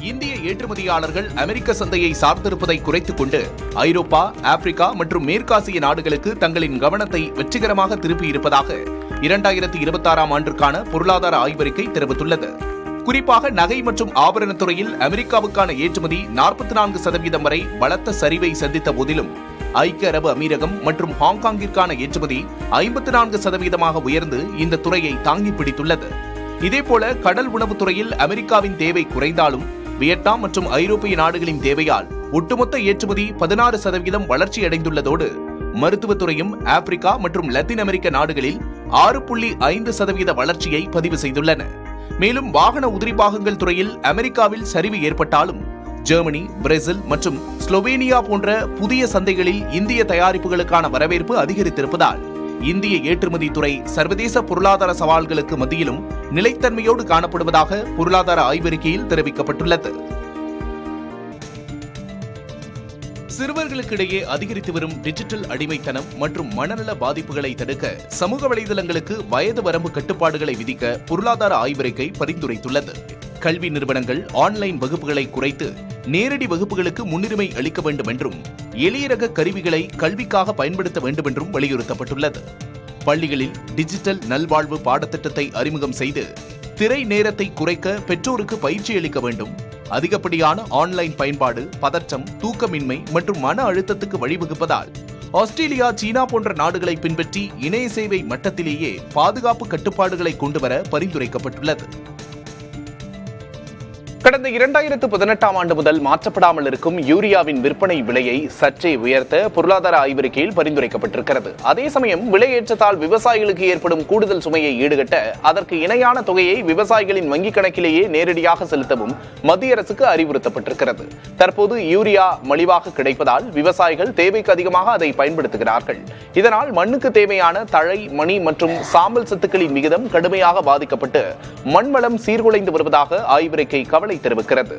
இந்திய ஏற்றுமதியாளர்கள் அமெரிக்க சந்தையை சார்ந்திருப்பதை குறைத்துக் கொண்டு ஐரோப்பா, ஆப்பிரிக்கா மற்றும் மேற்காசிய நாடுகளுக்கு தங்களின் கவனத்தை வெற்றிகரமாக திருப்பியிருப்பதாக 2026ஆம் ஆண்டிற்கான பொருளாதார ஆய்வறிக்கை தெரிவித்துள்ளது. குறிப்பாக நகை மற்றும் ஆபரணத்துறையில் அமெரிக்காவுக்கான ஏற்றுமதி 44% வரை பலத்த சரிவை சந்தித்த போதிலும் ஐக்கிய அரபு அமீரகம் மற்றும் ஹாங்காங்கிற்கான ஏற்றுமதி 54% உயர்ந்து இந்த துறையை தாங்கி பிடித்துள்ளது. இதேபோல கடல் உணவுத் துறையில் அமெரிக்காவின் தேவை குறைந்தாலும் வியட்நாம் மற்றும் ஐரோப்பிய நாடுகளின் தேவையால் ஒட்டுமொத்த ஏற்றுமதி 16% வளர்ச்சியடைந்துள்ளதோடு மருத்துவத்துறையும் ஆப்பிரிக்கா மற்றும் லத்தீன் அமெரிக்க நாடுகளில் 6.5% வளர்ச்சியை பதிவு செய்துள்ளன. மேலும் வாகன உதிரி பாகங்கள் துறையில் அமெரிக்காவில் சரிவு ஏற்பட்டாலும் ஜெர்மனி, பிரேசில் மற்றும் ஸ்லோவேனியா போன்ற புதிய சந்தைகளில் இந்திய தயாரிப்புகளுக்கான வரவேற்பு அதிகரித்திருப்பதால் இந்திய ஏற்றுமதி துறை சர்வதேச பொருளாதார சவால்களுக்கு மத்தியிலும் நிலைத்தன்மையோடு காணப்படுவதாக பொருளாதார ஆய்வறிக்கையில் தெரிவிக்கப்பட்டுள்ளது. சிறுவர்களுக்கிடையே அதிகரித்து வரும் டிஜிட்டல் அடிமைத்தனம் மற்றும் மனநல பாதிப்புகளை தடுக்க சமூக வலைதளங்களுக்கு வயது வரம்பு கட்டுப்பாடுகளை விதிக்க பொருளாதார ஆய்வறிக்கை பரிந்துரைத்துள்ளது. கல்வி நிறுவனங்கள் ஆன்லைன் வகுப்புகளை குறைத்து நேரடி வகுப்புகளுக்கு முன்னுரிமை அளிக்க வேண்டும் என்றும் எளிய ரக கருவிகளை கல்விக்காக பயன்படுத்த வேண்டும் என்றும் வலியுறுத்தப்பட்டுள்ளது. பள்ளிகளில் டிஜிட்டல் நல்வாழ்வு பாடத்திட்டத்தை அறிமுகம் செய்து திரை நேரத்தை குறைக்க பெற்றோருக்கு பயிற்சி அளிக்க வேண்டும். அதிகப்படியான ஆன்லைன் பயன்பாடு பதற்றம், தூக்கமின்மை மற்றும் மன அழுத்தத்துக்கு வழிவகுப்பதால் ஆஸ்திரேலியா, சீனா போன்ற நாடுகளை பின்பற்றி இணைய சேவை மட்டத்திலேயே பாதுகாப்பு கட்டுப்பாடுகளை கொண்டுவர பரிந்துரைக்கப்பட்டுள்ளது. கடந்த 2018ஆம் ஆண்டு முதல் மாற்றப்படாமல் இருக்கும் யூரியாவின் விற்பனை விலையை சற்றே உயர்த்த பொருளாதார ஆய்வறிக்கையில் பரிந்துரைக்கப்பட்டிருக்கிறது. அதே சமயம் விலையேற்றத்தால் விவசாயிகளுக்கு ஏற்படும் கூடுதல் சுமையை ஈடுகட்ட அதற்கு இணையான தொகையை விவசாயிகளின் வங்கிக் கணக்கிலேயே நேரடியாக செலுத்தவும் மத்திய அரசுக்கு அறிவுறுத்தப்பட்டிருக்கிறது. தற்போது யூரியா மலிவாக கிடைப்பதால் விவசாயிகள் தேவைக்கு அதிகமாக அதை பயன்படுத்துகிறார்கள். இதனால் மண்ணுக்கு தேவையான தழை, மணி மற்றும் சாம்பல் சத்துக்களின் விகிதம் கடுமையாக பாதிக்கப்பட்டு மண்வளம் சீர்குலைந்து வருவதாக ஆய்வறிக்கை கவலை தெரிவிக்கிறது.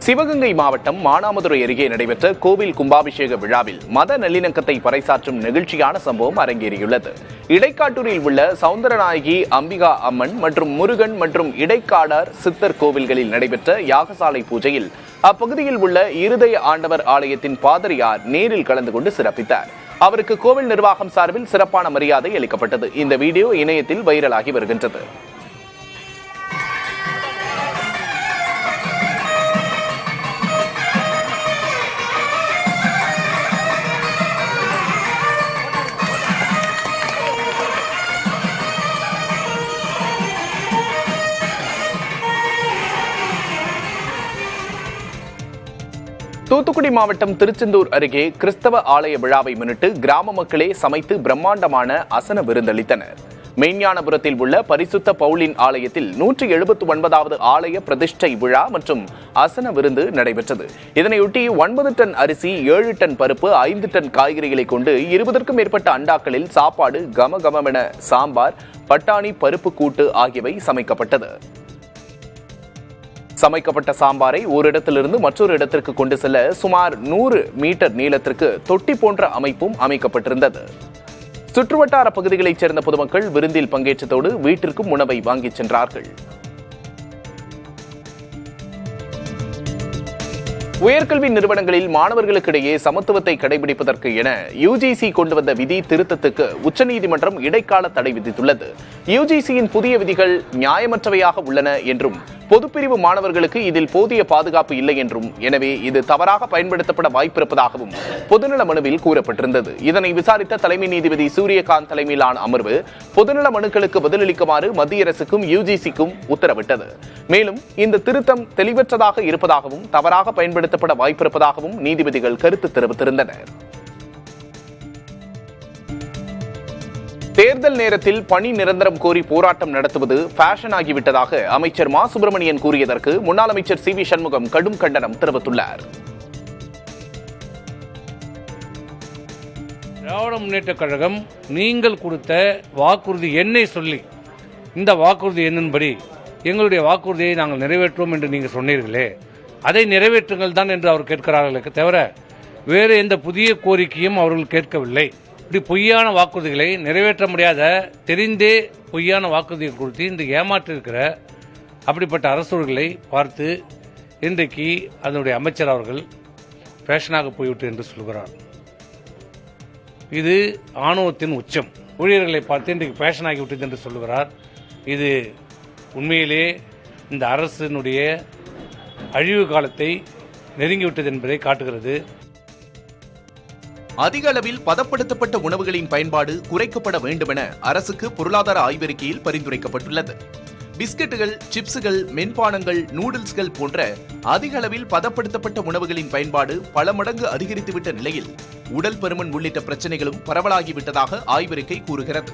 சிவகங்கை மாவட்டம் மானாமதுரை அருகே நடைபெற்ற கோவில் கும்பாபிஷேக விழாவில் மத நல்லிணக்கத்தை பறைசாற்றும் நெகிழ்ச்சியான சம்பவம் அரங்கேறியுள்ளது. இடைக்காட்டூரில் உள்ள சவுந்தரநாயகி அம்பிகா அம்மன் மற்றும் முருகன் மற்றும் இடைக்காடார் சித்தர் கோவில்களில் நடைபெற்ற யாகசாலை பூஜையில் அப்பகுதியில் உள்ள இருதய ஆண்டவர் ஆலயத்தின் பாதிரியார் நேரில் கலந்து கொண்டு சிறப்பித்தார். அவருக்கு கோவில் நிர்வாகம் சார்பில் சிறப்பான மரியாதை அளிக்கப்பட்டது. இந்த வீடியோ இணையத்தில் வைரலாகி வருகின்றது. தூத்துக்குடி மாவட்டம் திருச்செந்தூர் அருகே கிறிஸ்தவ ஆலய விழாவை முன்னிட்டு கிராம மக்களே சமைத்து பிரம்மாண்டமான அசன விருந்தளித்தனர். மெய்ஞானபுரத்தில் உள்ள பரிசுத்த பவுலின் ஆலயத்தில் 179வது ஆலய பிரதிஷ்டை விழா மற்றும் அசன விருந்து நடைபெற்றது. இதனையொட்டி 9 டன் அரிசி, 7 டன் பருப்பு, 5 டன் காய்கறிகளை கொண்டு 20க்கும் மேற்பட்ட அண்டாக்களில் சாப்பாடு, கமகமென சாம்பார், பட்டாணி பருப்பு கூட்டு ஆகியவை சமைக்கப்பட்டது. சமைக்கப்பட்ட சாம்பாரை ஒரு இடத்திலிருந்து மற்றொரு இடத்திற்கு கொண்டு செல்ல சுமார் 100 மீட்டர் நீளத்திற்கு தொட்டி போன்ற அமைப்பும் அமைக்கப்பட்டிருந்தது. சுற்றுவட்டார பகுதிகளைச் சேர்ந்த பொதுமக்கள் விருந்தில் பங்கேற்றதோடு வீட்டிற்கும் உணவை வாங்கிச் சென்றார்கள். உயர்கல்வி நிறுவனங்களில் மாணவர்களுக்கிடையே சமத்துவத்தை கடைபிடிப்பதற்கு என யுஜிசி கொண்டு வந்த விதி திருத்தத்துக்கு உச்சநீதிமன்றம் இடைக்கால தடை விதித்துள்ளது. யுஜிசியின் புதிய விதிகள் நியாயமற்றவையாக உள்ளன என்றும் பொதுப்பிரிவு மாணவர்களுக்கு இதில் போதிய பாதுகாப்பு இல்லை என்றும், எனவே இது தவறாக பயன்படுத்தப்பட வாய்ப்பிருப்பதாகவும் பொதுநல மனுவில் கூறப்பட்டிருந்தது. இதனை விசாரித்த தலைமை நீதிபதி சூரியகாந்த் தலைமையிலான அமர்வு பொதுநல மனுக்களுக்கு பதிலளிக்குமாறு மத்திய அரசுக்கும் யுஜிசிக்கும் உத்தரவிட்டது. மேலும் இந்த திருத்தம் தெளிவற்றதாக இருப்பதாகவும் தவறாக பயன்படுத்தப்பட வாய்ப்பிருப்பதாகவும் நீதிபதிகள் கருத்து தெரிவித்திருந்தனர். தேர்தல் நேரத்தில் பணி நிரந்தரம் கோரி போராட்டம் நடத்துவது ஃபேஷன் ஆகிவிட்டதாக அமைச்சர் மா சுப்பிரமணியன் கூறியதற்கு முன்னாள் அமைச்சர் சி வி சண்முகம் கடும் கண்டனம் தெரிவித்துள்ளார். திராவிட முன்னேற்றக் கழகம் நீங்கள் கொடுத்த வாக்குறுதி எண்ணை சொல்லி இந்த வாக்குறுதி எண்ணின்படி எங்களுடைய வாக்குறுதியை நாங்கள் நிறைவேற்றுவோம் என்று நீங்கள் சொன்னீர்களே, அதை நிறைவேற்றுங்கள் தான் என்று அவர் கேட்கிறார்களுக்கு தவிர வேறு எந்த புதிய கோரிக்கையும் அவர்கள் கேட்கவில்லை. இப்படி பொய்யான வாக்குறுதிகளை நிறைவேற்ற முடியாத தெரிந்தே பொய்யான வாக்குறுதிகள் கொடுத்து இந்த ஏமாற்றிருக்கிற அப்படிப்பட்ட அரசூர்களை பார்த்து இன்றைக்கு அதனுடைய அமைச்சர் அவர்கள் ஃபேஷனாக போய்விட்டு என்று சொல்கிறார். இது ஆணவத்தின் உச்சம். ஊழியர்களை பார்த்து இன்றைக்கு ஃபேஷன் ஆகிவிட்டது என்று சொல்லுகிறார். இது உண்மையிலே இந்த அரசினுடைய அழிவு காலத்தை நெருங்கிவிட்டது என்பதை காட்டுகிறது. அதிக அளவில் பதப்படுத்தப்பட்ட உணவுகளின் பயன்பாடு குறைக்கப்பட வேண்டுமென அரசுக்கு பொருளாதார ஆய்வறிக்கையில் பரிந்துரைக்கப்பட்டுள்ளது. பிஸ்கெட்டுகள், சிப்ஸுகள், மென்பானங்கள், நூடுல்ஸ்கள் போன்ற அதிக அளவில் பதப்படுத்தப்பட்ட உணவுகளின் பயன்பாடு பல மடங்கு அதிகரித்துவிட்ட நிலையில் உடல் பருமன் உள்ளிட்ட பிரச்சனைகளும் பரவலாகிவிட்டதாக ஆய்வறிக்கை கூறுகிறது.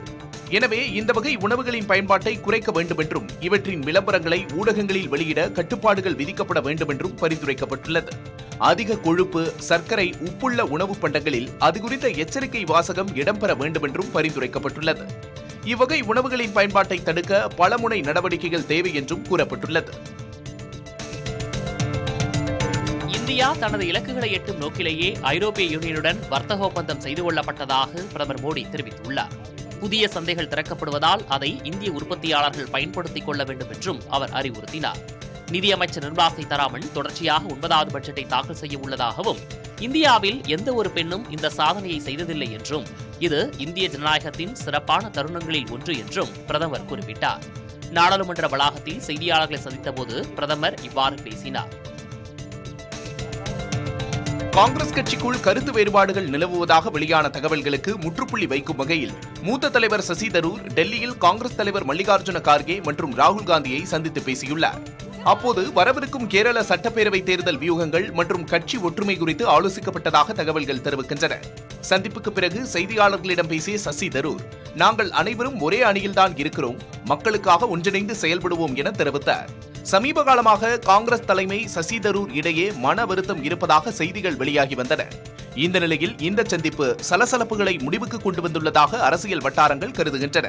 எனவே இந்த வகை உணவுகளின் பயன்பாட்டை குறைக்க வேண்டும் என்றும் இவற்றின் விளம்பரங்களை ஊடகங்களில் வெளியிட கட்டுப்பாடுகள் விதிக்கப்பட வேண்டும் என்றும் பரிந்துரைக்கப்பட்டுள்ளது. அதிக கொழுப்பு, சர்க்கரை, உப்புள்ள உணவுப் பண்டங்களில் அது குறித்த எச்சரிக்கை வாசகம் இடம்பெற வேண்டும் என்றும் பரிந்துரைக்கப்பட்டுள்ளது. இவ்வகை உணவுகளின் பயன்பாட்டை தடுக்க பலமுனை நடவடிக்கைகள் தேவை என்றும் கூறப்பட்டுள்ளது. இந்தியா தனது இலக்குகளை எட்டும் நோக்கிலேயே ஐரோப்பிய யூனியனுடன் வர்த்தக ஒப்பந்தம் செய்து கொள்ளப்பட்டதாக பிரதமர் மோடி தெரிவித்துள்ளார். புதிய சந்தைகள் திறக்கப்படுவதால் அதை இந்திய உற்பத்தியாளர்கள் பயன்படுத்திக் கொள்ள வேண்டும் என்றும் அவர் அறிவுறுத்தினார். நிதியமைச்சர் நிர்மலா சீதாராமன் தொடர்ச்சியாக 9வது பட்ஜெட்டை தாக்கல் செய்ய உள்ளதாகவும், இந்தியாவில் எந்த ஒரு பெண்ணும் இந்த சாதனையை செய்ததில்லை என்றும், இது இந்திய ஜனநாயகத்தின் சிறப்பான தருணங்களில் ஒன்று என்றும் பிரதமர் குறிப்பிட்டார். நாடாளுமன்ற வளாகத்தில் செய்தியாளர்களை சந்தித்தபோது பிரதமர் இவ்வாறு பேசினார். காங்கிரஸ் கட்சிக்குள் கருத்து வேறுபாடுகள் நிலவுவதாக வெளியான தகவல்களுக்கு முற்றுப்புள்ளி வைக்கும் வகையில் மூத்த தலைவர் சசி தரூர் டெல்லியில் காங்கிரஸ் தலைவர் மல்லிகார்ஜுன கார்கே மற்றும் ராகுல் காந்தியை சந்தித்து பேசியுள்ளார். அப்போது வரவிருக்கும் கேரள சட்டப்பேரவை தேர்தல் வியூகங்கள் மற்றும் கட்சி ஒற்றுமை குறித்து ஆலோசிக்கப்பட்டதாக தகவல்கள் தெரிவிக்கின்றன. சந்திப்புக்கு பிறகு செய்தியாளர்களிடம் பேசிய சசி தரூர், நாங்கள் அனைவரும் ஒரே அணியில்தான் இருக்கிறோம், மக்களுக்காக ஒன்றிணைந்து செயல்படுவோம் என தெரிவித்தார். சமீப காலமாக காங்கிரஸ் தலைமை சசி தரூர் இடையே மன வருத்தம் இருப்பதாக செய்திகள் வெளியாகி வந்தன. இந்த நிலையில் இந்த சந்திப்பு சலசலப்புகளை முடிவுக்கு கொண்டு வந்துள்ளதாக அரசியல் வட்டாரங்கள் கருதுகின்றன.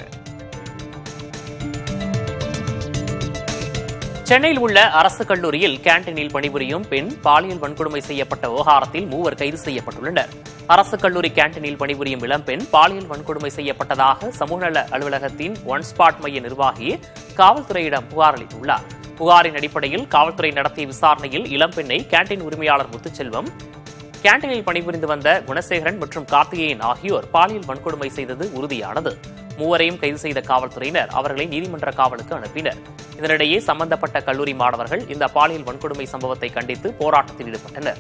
சென்னையில் உள்ள அரசு கல்லூரியில் கேண்டீனில் பணிபுரியும் பெண் பாலியல் வன்கொடுமை செய்யப்பட்ட விவகாரத்தில் 3 கைது செய்யப்பட்டுள்ளனர். அரசு கல்லூரி கேண்டீனில் பணிபுரியும் இளம்பெண் பாலியல் வன்கொடுமை செய்யப்பட்டதாக சமூக நல அலுவலகத்தின் ஒன் ஸ்பாட் மைய நிர்வாகி காவல்துறையிடம் புகார் அளித்துள்ளார். புகாரின் அடிப்படையில் காவல்துறை நடத்திய விசாரணையில் இளம்பெண்ணை கேண்டீன் உரிமையாளர் முத்துச்செல்வம், கேண்டீனில் பணிபுரிந்து வந்த குணசேகரன் மற்றும் கார்த்திகேயன் ஆகியோர் பாலியல் வன்கொடுமை செய்தது உறுதியானது. 3 கைது செய்த காவல்துறையினர் அவர்களை நீதிமன்ற காவலுக்கு அனுப்பினர். இதனிடையே சம்பந்தப்பட்ட கல்லூரி மாணவர்கள் இந்த பாலியல் வன்கொடுமை சம்பவத்தை கண்டித்து போராட்டத்தில் ஈடுபட்டனர்.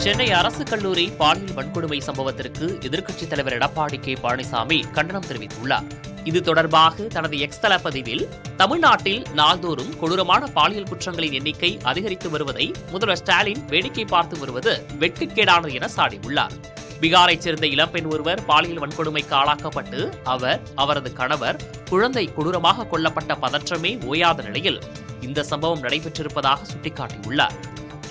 சென்னை அரசு கல்லூரி பாலியல் வன்கொடுமை சம்பவத்திற்கு எதிர்க்கட்சித் தலைவர் எடப்பாடி கே பழனிசாமி கண்டனம் தெரிவித்துள்ளார். இது தொடர்பாக தனது எக்ஸ் தள பதிவில், தமிழ்நாட்டில் நாள்தோறும் கொடூரமான பாலியல் குற்றங்களின் எண்ணிக்கை அதிகரித்து வருவதை முதல்வர் ஸ்டாலின் வேடிக்கை பார்த்து வருவது வெட்கக்கேடானது என சாடியுள்ளார். பீகாரைச் சேர்ந்த இளம்பெண் ஒருவர் பாலியல் வன்கொடுமைக்கு ஆளாக்கப்பட்டு அவர், அவரது கணவர், குழந்தை கொடூரமாக கொல்லப்பட்ட பதற்றமே ஓயாத நிலையில் இந்த சம்பவம் நடைபெற்றிருப்பதாக சுட்டிக்காட்டியுள்ளார்.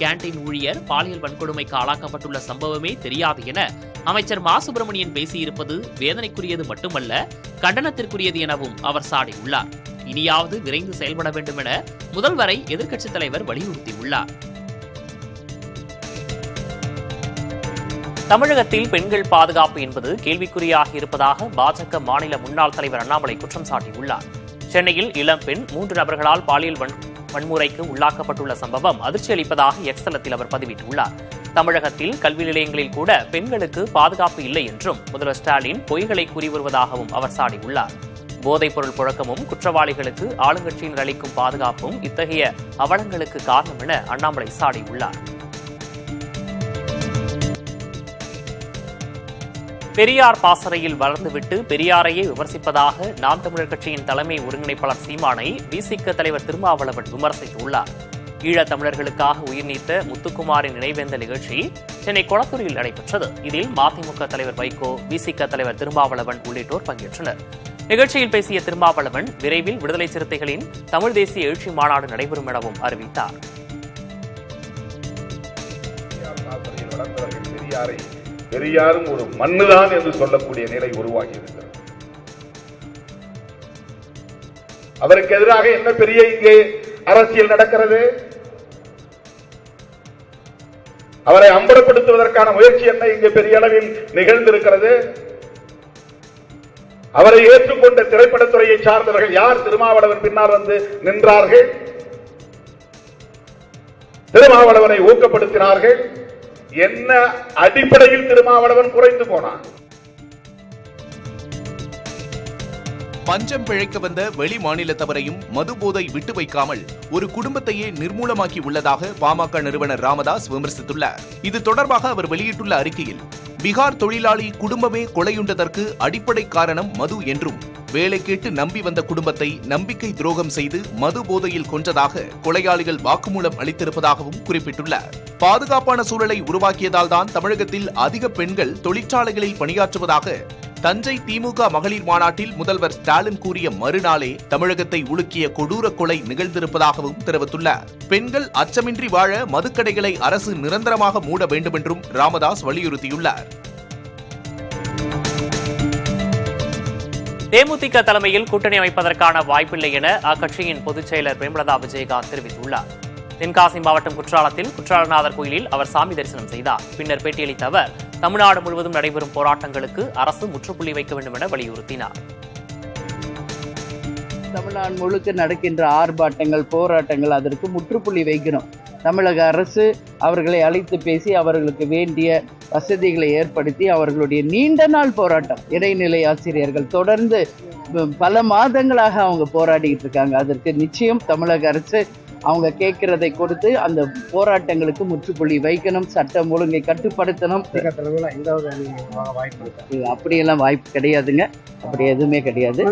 கேண்டீன் ஊழியர் பாலியல் வன்கொடுமைக்கு ஆளாக்கப்பட்டுள்ள சம்பவமே தெரியாது என அமைச்சர் மா சுப்பிரமணியன் பேசியிருப்பது வேதனைக்குரியது மட்டுமல்ல, கண்டனத்திற்குரியது எனவும் அவர் சாடியுள்ளார். இனியாவது விரைந்து செயல்பட வேண்டும் என முதல்வரை எதிர்க்கட்சித் தலைவர் வலியுறுத்தியுள்ளார். தமிழகத்தில் பெண்கள் பாதுகாப்பு என்பது கேள்விக்குறியாக இருப்பதாக பாஜக மாநில முன்னாள் தலைவர் அண்ணாமலை குற்றம் சாட்டியுள்ளார். சென்னையில் இளம்பெண் 3 நபர்களால் பாலியல் வன்முறைக்கு உள்ளாக்கப்பட்டுள்ள சம்பவம் அதிர்ச்சி அளிப்பதாக எக்ஸ் தளத்தில் அவர் பதிவிட்டுள்ளார். தமிழகத்தில் கல்வி நிலையங்களில் கூட பெண்களுக்கு பாதுகாப்பு இல்லை என்றும் முதல்வர் ஸ்டாலின் பொய்களை கூறி வருவதாகவும் அவர் சாடியுள்ளார். போதைப் பொருள் புழக்கமும் குற்றவாளிகளுக்கு ஆளுங்கட்சியினர் அளிக்கும் பாதுகாப்பும் இத்தகைய அவலங்களுக்கு காரணம் என அண்ணாமலை சாடியுள்ளார். பெரியார் பாசறையில் வளர்ந்துவிட்டு பெரியாரையே விமர்சிப்பதாக நாம் தமிழர் கட்சியின் தலைமை ஒருங்கிணைப்பாளர் சீமானை விசிக தலைவர் திருமாவளவன் விமர்சித்துள்ளார். ஈழத் தமிழர்களுக்காக உயிர்நீத்த முத்துக்குமாரின் நினைவேந்தல் நிகழ்ச்சி சென்னை கொளத்தூரில் நடைபெற்றது. இதில் மதிமுக தலைவர் வைகோ, விசிக தலைவர் திருமாவளவன் உள்ளிட்டோர் பங்கேற்றனர். நிகழ்ச்சியில் பேசிய திருமாவளவன் விரைவில் விடுதலை சிறுத்தைகளின் தமிழ் தேசிய எழுச்சி மாநாடு நடைபெறும் எனவும் அறிவித்தார். பெரியாரும் ஒரு மண்ணுதான் என்று சொல்லக்கூடிய நிலை உருவாகி இருக்கிறது. அவருக்கு எதிராக என்ன பெரிய இங்கே அரசியல் நடக்கிறது? அவரை அம்பலப்படுத்துவதற்கான முயற்சி என்ன இங்கே பெரிய அளவில் நிகழ்ந்திருக்கிறது? அவரை ஏற்றுக்கொண்ட திரைப்படத்துறையை சார்ந்தவர்கள் யார் திருமாவளவன் பின்னால் வந்து நின்றார்கள்? திருமாவளவனை ஊக்கப்படுத்தினார்கள். என்ன அடிப்படையில் திருமாவளவன் குறைந்து போனான்? பஞ்சம் பிழைக்க வந்த வெளி மாநிலத்தவரையும் மது போதை விட்டு வைக்காமல் ஒரு குடும்பத்தையே நிர்மூலமாக்கி உள்ளதாக பாமக நிறுவனர் ராமதாஸ் விமர்சித்துள்ளார். இது தொடர்பாக அவர் வெளியிட்டுள்ள அறிக்கையில், பீகார் தொழிலாளி குடும்பமே கொலையுண்டதற்கு அடிப்படை காரணம் மது என்றும், வேலை கேட்டு நம்பி வந்த குடும்பத்தை நம்பிக்கை துரோகம் செய்து மது போதையில் கொன்றதாக கொலையாளிகள் வாக்குமூலம் அளித்திருப்பதாகவும் குறிப்பிட்டுள்ளார். பாதுகாப்பான சூழலை உருவாக்கியதால் தான் தமிழகத்தில் அதிக பெண்கள் தொழிற்சாலைகளில் பணியாற்றுவதாக தஞ்சை திமுக மகளிர் மாநாட்டில் முதல்வர் ஸ்டாலின் கூறிய மறுநாளே தமிழகத்தை உலுக்கிய கொடூர கொலை நிகழ்ந்திருப்பதாகவும் தெரிவித்துள்ளார். பெண்கள் அச்சமின்றி வாழ மதுக்கடைகளை அரசு நிரந்தரமாக மூட வேண்டும் என்றும் ராமதாஸ் வலியுறுத்தியுள்ளார். தேமுதிக தலைமையில் கூட்டணி அமைப்பதற்கான வாய்ப்பில்லை என அக்கட்சியின் பொதுச் செயலர் பிரேமலதா விஜயகாந்த் தெரிவித்துள்ளார். தென்காசி மாவட்டம் குற்றாலத்தில் குற்றாலநாதர் கோயிலில் அவர் சாமி தரிசனம் செய்தார். பின்னர் பேட்டியளித்த அவர், தமிழ்நாடு முழுவதும் நடைபெறும் போராட்டங்களுக்கு அரசு முற்றுப்புள்ளி வைக்க வேண்டும் என வலியுறுத்தினார். தமிழ்நாடு முழுக்க நடக்கின்ற ஆர்ப்பாட்டங்கள், போராட்டங்கள் அதற்கு முற்றுப்புள்ளி வைக்கணும். தமிழக அரசு அவர்களை அழைத்து பேசி அவர்களுக்கு வேண்டிய வசதிகளை ஏற்படுத்தி அவர்களுடைய நீண்ட நாள் போராட்டம், இடைநிலை ஆசிரியர்கள் தொடர்ந்து பல மாதங்களாக அவங்க போராடிட்டு இருக்காங்க. அதற்கு நிச்சயம் தமிழக அரசு அவங்க கேட்கிறதை கொடுத்து அந்த போராட்டங்களுக்கு முற்றுப்புள்ளி வைக்கணும், சட்டம் ஒழுங்கை கட்டுப்படுத்தணும். அப்படியெல்லாம் வாய்ப்பு கிடையாதுங்க, அப்படி எதுவுமே கிடையாது.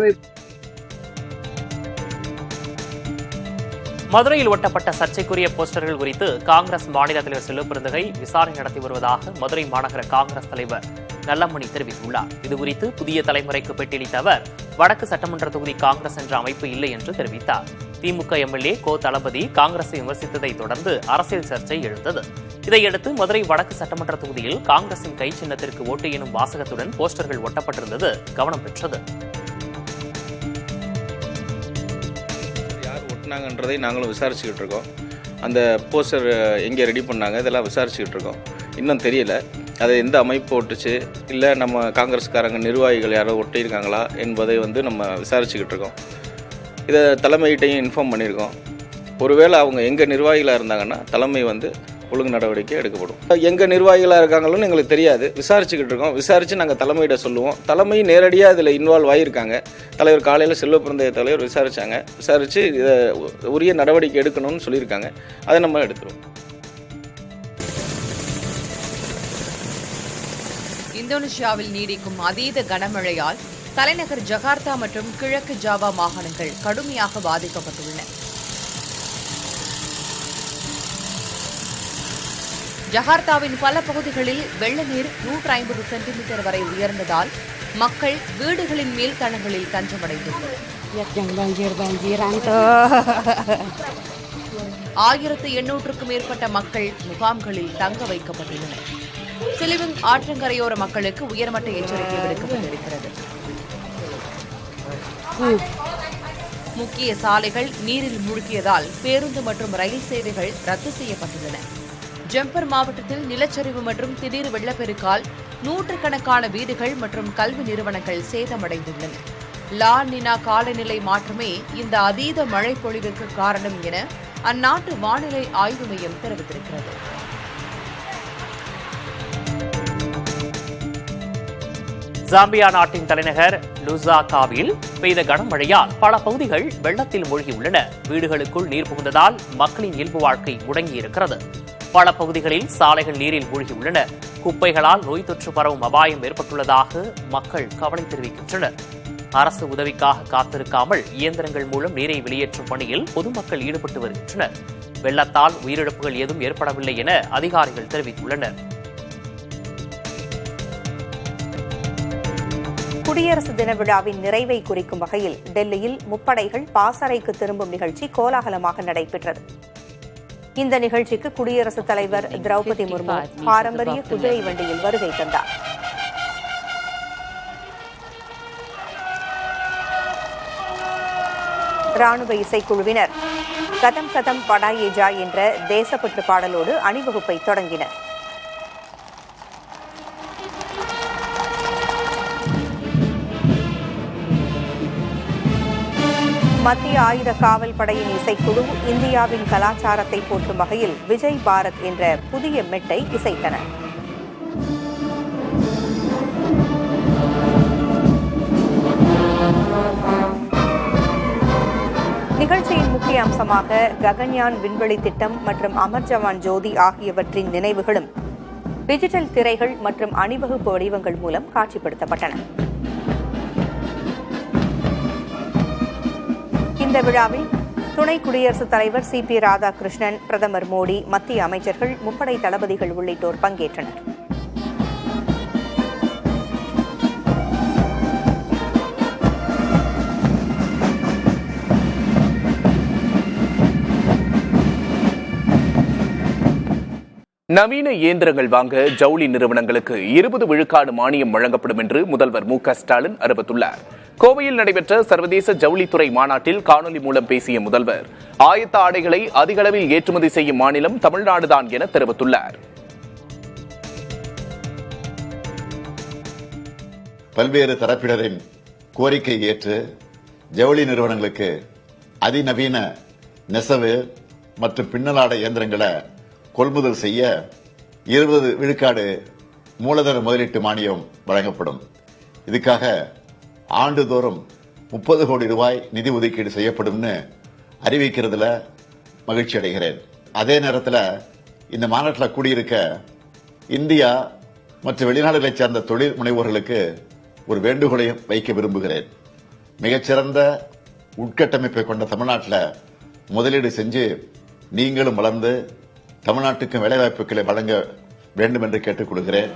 மதுரையில் ஒட்டப்பட்ட சர்ச்சைக்குரிய போஸ்டர்கள் குறித்து காங்கிரஸ் மாநில தலைவர் செல்வபிறந்தகை விசாரணை நடத்தி வருவதாக மதுரை மாநகர காங்கிரஸ் தலைவர் நல்லமணி தெரிவித்துள்ளார். இதுகுறித்து புதிய தலைமுறைக்கு பேட்டியளித்த அவர், வடக்கு சட்டமன்ற தொகுதி காங்கிரஸ் என்ற அமைப்பு இல்லை என்று தெரிவித்தார். திமுக எம்எல்ஏ கோ தளபதி காங்கிரஸை விமர்சித்ததை தொடர்ந்து அரசியல் சர்ச்சை எழுந்தது. இதையடுத்து மதுரை வடக்கு சட்டமன்ற தொகுதியில் காங்கிரசின் கை சின்னத்திற்கு ஓட்டு எனும் வாசகத்துடன் போஸ்டர்கள் ஒட்டப்பட்டிருந்தது கவனம் பெற்றது. யார் ஒட்டினாங்கன்றதை நாங்களும் விசாரிச்சுக்கிட்டு இருக்கோம். அந்த போஸ்டர் எங்கே ரெடி பண்ணாங்க இதெல்லாம் விசாரிச்சுக்கிட்டு இருக்கோம். இன்னும் தெரியல அதை எந்த அமைப்பு ஒட்டுச்சு, இல்லை நம்ம காங்கிரஸ்காரங்க நிர்வாகிகள் யாரோ ஒட்டியிருக்காங்களா என்பதை நம்ம விசாரிச்சுக்கிட்டு இருக்கோம். இதை தலைமையிட்டையும் இன்ஃபார்ம் பண்ணியிருக்கோம். ஒருவேளை அவங்க எங்கள் நிர்வாகிகளாக இருந்தாங்கன்னா தலைமை ஒழுங்கு நடவடிக்கை எடுக்கப்படும். எங்கள் நிர்வாகிகளாக இருக்காங்களோன்னு எங்களுக்கு தெரியாது, விசாரிச்சுக்கிட்டு இருக்கோம். விசாரித்து நாங்கள் தலைமையிட சொல்லுவோம். தலைமை நேரடியாக இதில் இன்வால்வ் ஆகியிருக்காங்க. தலைவர் காலையில் செல்வபிறந்தகை தலைவர் விசாரித்து இதை உரிய நடவடிக்கை எடுக்கணும்னு சொல்லியிருக்காங்க. அதை நம்ம எடுத்துருவோம். இந்தோனேஷியாவில் நீடிக்கும் அதீத கனமழையால் தலைநகர் ஜகார்த்தா மற்றும் கிழக்கு ஜாவா மாகாணங்கள் கடுமையாக பாதிக்கப்பட்டுள்ளன. ஜகார்த்தாவின் பல பகுதிகளில் வெள்ள நீர் 150 சென்டிமீட்டர் வரை உயர்ந்ததால் மக்கள் வீடுகளின் மேல் தளங்களில் தஞ்சமடைந்துள்ளனர். 1800க்கும் மேற்பட்ட மக்கள் முகாம்களில் தங்க வைக்கப்பட்டுள்ளனர். சிலிவிங் ஆற்றங்கரையோர மக்களுக்கு உயர்மட்ட எச்சரிக்கை விடுக்கப்பட்டிருக்கிறது. முக்கிய சாலைகள் நீரில் மூழ்கியதால் பேருந்து மற்றும் ரயில் சேவைகள் ரத்து செய்யப்பட்டுள்ளன. ஜம்பர் மாவட்டத்தில் நிலச்சரிவு மற்றும் திடீர் வெள்ளப்பெருக்கால் நூற்றுக்கணக்கான வீடுகள் மற்றும் கல்வி நிறுவனங்கள் சேதமடைந்துள்ளன. லா நினா காலநிலை மாற்றமே இந்த அதீத மழை பொழிவுக்கு காரணம் என அந்நாட்டு வானிலை ஆய்வு மையம் தெரிவித்திருக்கிறது. ஜாம்பியா நாட்டின் தலைநகர் லுசாகாவில் பெய்த கனமழையால் பல பகுதிகள் வெள்ளத்தில் மூழ்கியுள்ளன. வீடுகளுக்குள் நீர் புகுந்ததால் மக்களின் இயல்பு வாழ்க்கை முடங்கியிருக்கிறது. பல பகுதிகளில் சாலைகள் நீரில் மூழ்கியுள்ளன. குப்பைகளால் நோய் தொற்று பரவும் அபாயம் ஏற்பட்டுள்ளதாக மக்கள் கவலை தெரிவிக்கின்றனர். அரசு உதவிக்காக காத்திருக்காமல் இயந்திரங்கள் மூலம் நீரை வெளியேற்றும் பணியில் பொதுமக்கள் ஈடுபட்டு வருகின்றனர். வெள்ளத்தால் உயிரிழப்புகள் ஏதும் ஏற்படவில்லை என அதிகாரிகள் தெரிவித்துள்ளனர். குடியரசு தின விழாவின் நிறைவை குறிக்கும் வகையில் டெல்லியில் முப்படைகள் பாசறைக்கு திரும்பும் நிகழ்ச்சி கோலாகலமாக நடைபெற்றது. இந்த நிகழ்ச்சிக்கு குடியரசுத் தலைவர் திரௌபதி முர்மு பாரம்பரிய குதிரை வண்டியில் வருகை தந்தார். ராணுவ இசைக்குழுவினர் கதம் கதம் படாயே ஜாய் என்ற தேசப்பற்று பாடலோடு அணிவகுப்பை தொடங்கினர். மத்திய ஆயுத காவல் படையின் இசைக்குழு இந்தியாவின் கலாச்சாரத்தை போற்றும் வகையில் விஜய் பாரத் என்ற புதிய மெட்டை இசைத்தனர். நிகழ்ச்சியின் முக்கிய அம்சமாக ககன்யான் விண்வெளி திட்டம் மற்றும் அமர் ஜவான் ஜோதி ஆகியவற்றின் நினைவுகளும் டிஜிட்டல் திரைகள் மற்றும் அணிவகுப்பு வடிவங்கள் மூலம் காட்சிப்படுத்தப்பட்டன. இந்த விழாவில் துணை குடியரசுத் தலைவர் CP ராதாகிருஷ்ணன், பிரதமர் மோடி, மத்திய அமைச்சர்கள், முப்படை தளபதிகள் உள்ளிட்டோர் பங்கேற்றனர். நவீன இயந்திரங்கள் வாங்க ஜவுளி நிறுவனங்களுக்கு 20 விழுக்காடு மானியம் வழங்கப்படும் என்று முதல்வர் மு.க. ஸ்டாலின் அறிவித்துள்ளார். கோவையில் நடைபெற்ற சர்வதேச ஜவுளித்துறை மாநாட்டில் காணொலி மூலம் பேசிய முதல்வர், ஆயத்த ஆடைகளை அதிக அளவில் ஏற்றுமதி செய்யும் மாநிலம் தமிழ்நாடுதான் என தெரிவித்துள்ளார். பல்வேறு தரப்பினரின் கோரிக்கை ஏற்று ஜவுளி நிறுவனங்களுக்கு அதிநவீன நெசவு மற்றும் பின்னலாடை இயந்திரங்களை கொள்முதல் செய்ய 20 விழுக்காடு மூலதன முதலீட்டு மானியம் வழங்கப்படும். இதுக்காக ஆண்டுதோறும் 30 கோடி ரூபாய் நிதி ஒதுக்கீடு செய்யப்படும்னு அறிவிக்கிறதுல மகிழ்ச்சி அடைகிறேன். அதே நேரத்தில் இந்த மாநாட்டில் கூடியிருக்க இந்தியா மற்றும் வெளிநாடுகளைச் சேர்ந்த தொழில் முனைவோர்களுக்கு ஒரு வேண்டுகோளையும் வைக்க விரும்புகிறேன். மிகச்சிறந்த உட்கட்டமைப்பை கொண்ட தமிழ்நாட்டில் முதலீடு செஞ்சு நீங்களும் வளர்ந்து தமிழ்நாட்டுக்கு வேலைவாய்ப்புகளை வழங்க வேண்டும் என்று கேட்டுக் கொள்கிறேன்.